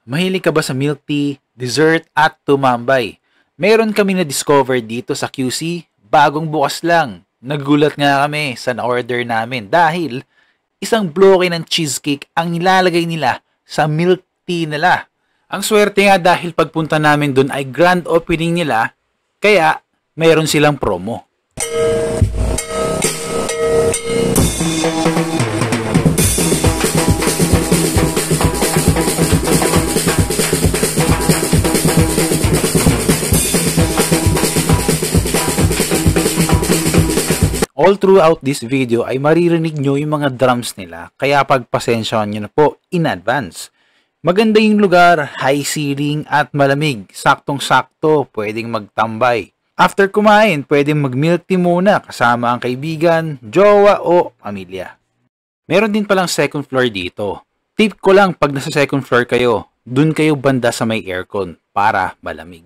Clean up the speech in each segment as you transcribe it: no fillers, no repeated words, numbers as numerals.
Mahilig ka ba sa milk tea, dessert at tumambay? Meron kami na-discover dito sa QC, bagong bukas lang. Nagulat nga kami sa na-order namin dahil isang bloke ng cheesecake ang nilalagay nila sa milk tea nila. Ang swerte nga dahil pagpunta namin dun ay grand opening nila, kaya mayroon silang promo. All throughout this video ay maririnig nyo yung mga drums nila, kaya pagpasensyahan nyo na po in advance. Maganda yung lugar, high ceiling at malamig, saktong-sakto, pwedeng magtambay. After kumain, pwedeng mag-milk tea muna kasama ang kaibigan, jowa o pamilya. Meron din palang second floor dito. Tip ko lang pag nasa second floor kayo, dun kayo banda sa may aircon para malamig.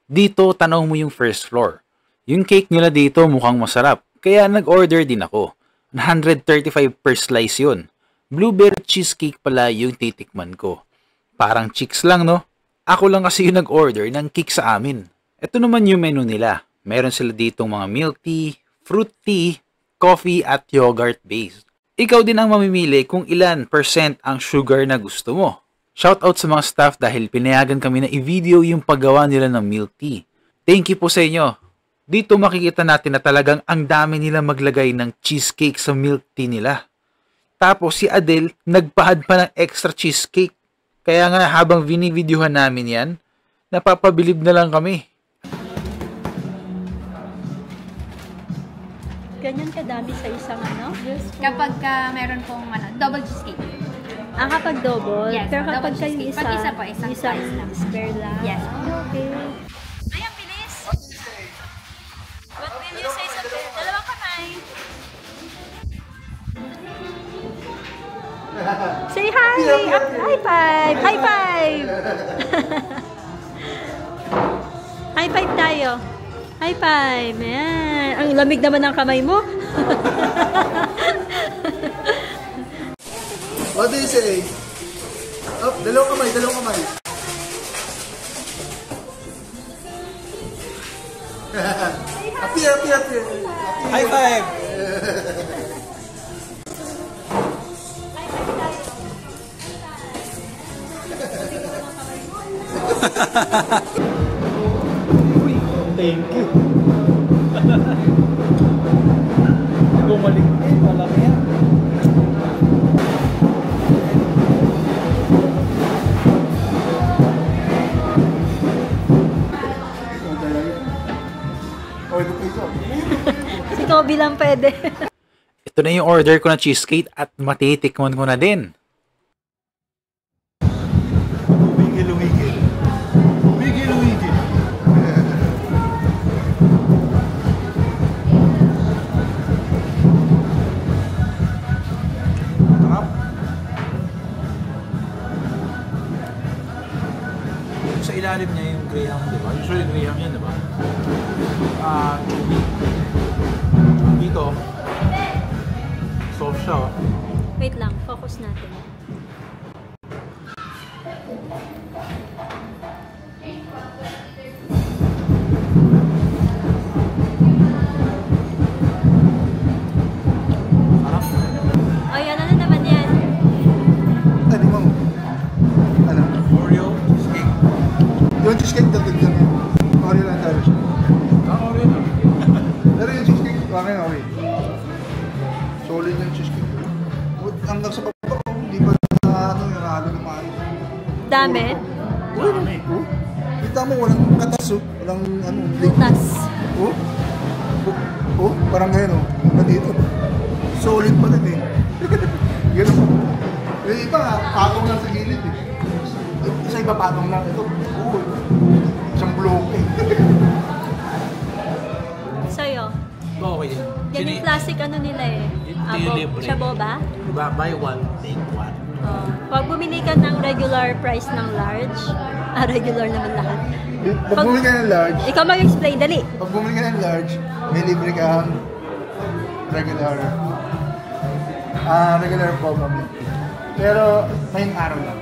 Dito, tanaw mo yung first floor. Yung cake nila dito mukhang masarap. Kaya nag-order din ako. 135 per slice yun. Blueberry cheesecake pala yung titikman ko. Parang chicks lang, no? Ako lang kasi yung nag-order ng cake sa amin. Ito naman yung menu nila. Meron sila ditong mga milk tea, fruit tea, coffee at yogurt based. Ikaw din ang mamimili kung ilan % ang sugar na gusto mo. Shoutout sa mga staff dahil pinayagan kami na i-video yung paggawa nila ng milk tea. Thank you po sa inyo. Dito makikita natin na talagang ang dami nila maglagay ng cheesecake sa milk tea nila. Tapos si Adele nagpahad pa ng extra cheesecake. Kaya nga habang vinivideohan namin yan, napapabilib na lang kami. Ganyan kadami sa isang ano? Yes, kapag meron pong double cheesecake. Kapag double? Yes, pero kapag kayo isa, pag isa po, isang slice lang. Spare lang? Yes. Okay. Ay, ang bilis! What will you say sa dalawang kamay? Say hi! High five! High five! High five tayo. High five! Ayan. Ang lamig naman ng kamay mo. What do you say? Up, dalawang kamay, dalawang kamay. Appear. High five! Thank you. Bumalik din, malaki yan. Si Kobe lang pwede. Ito na yung order ko na cheesecake at matitikman ko na din. Umigil. Sarap. Sa ilalim niya yung graham, di ba? Usually graham yan, di ba? Dito, soft siya. Wait lang, focus natin. Sarap. Ayan, ano naman yan? Ano mo? Ano? Oreo cheesecake. Yung cheesecake dagdag lang yun. Oreo lang tayo siya. Oreo na. Pero yung cheesecake, okay. Solid yung cheesecake. Hanggang sa baba, hindi pa yung halo ng maayos. Dami? Dami. Kita mo, walang katas, walang Butas. Parang ngayon, nandito. Solid pa rin eh. Ganun. Yung iba, patong lang sa gilid eh. Isa iba patong lang. Ito, isang bloke eh. Sa'yo? Okay din. Yan yung classic ano nila eh. Siya boba? Diba? Buy one, take one. Pag bumili ka ng regular price ng large, regular naman lahat. Pag bumili ka ng large, ikaw mag-explain, dali. Pag bumili ka ng large, may libre kang regular. Regular po kami. Pero, ngayong araw lang.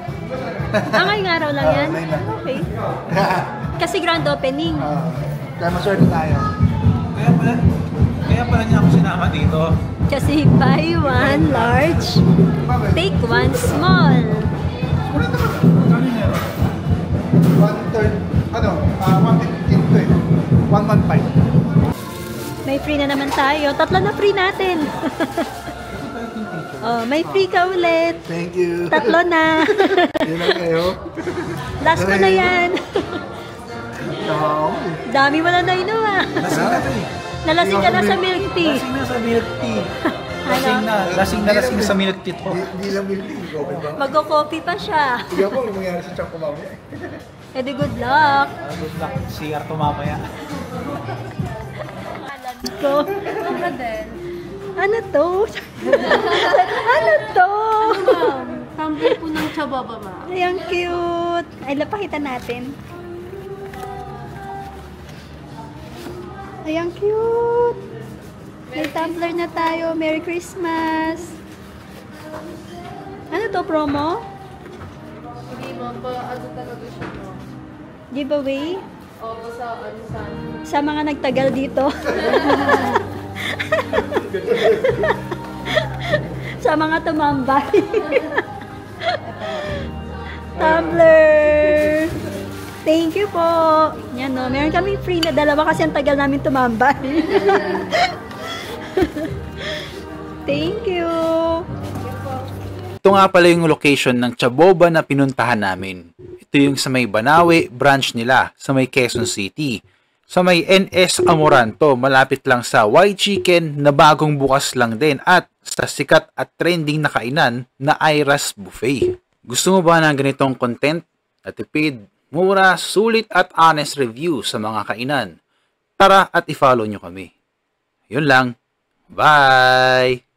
Ngayong araw lang yan? Ngayon lang. Okay. Kasi grand opening. Kaya maswerte tayo. Kaya pala niya ako sinama dito. Kasi buy one large, Bakit? take one small. Ulit naman. One-third, 115 to eh. 115. May free na naman tayo. Tatlo na free natin. Oh, may free ka ulit. Thank you. Tatlo na. Yun lang kayo. Last ko na yan. No. Dami mo na nainom ah. Lasing na to eh. Nalasing ka na sa milk tea. Lasing na sa milk tea. Ano? Lasing na sa milk tea to. Hindi lang milk tea. Okay ba? Magko-coffee pa siya. Sige po, yung mangyari sa tiyan ko mamaya. Eh di good luck. Good luck. CR to mamaya. Ko. Ano to? Ano to? Tumbler po ng Chababa, ma'am. Ay, ang cute. Ay, lapakita natin. Ay, ang cute. May tumbler na tayo. Merry Christmas. Ano to, promo? Hindi, ma'am. Ano talaga siya, ma'am? Giveaway? Opo, sa Sa mga nagtagal dito. Sa mga tumambay. Tumbler! Thank you po. Yan no, meron kami free na dalawa kasi ang tagal namin tumambay. Thank you. Ito nga pala yung location ng Chaboba na pinuntahan namin. Ito yung sa may Banawe branch nila, sa may Quezon City. Sa may NS Amoranto, malapit lang sa White Chicken na bagong bukas lang din at sa sikat at trending na kainan na Ira's Buffet. Gusto mo ba ng ganitong content? At tipid, mura, sulit at honest review sa mga kainan? Tara at i-follow nyo kami. Yun lang. Bye!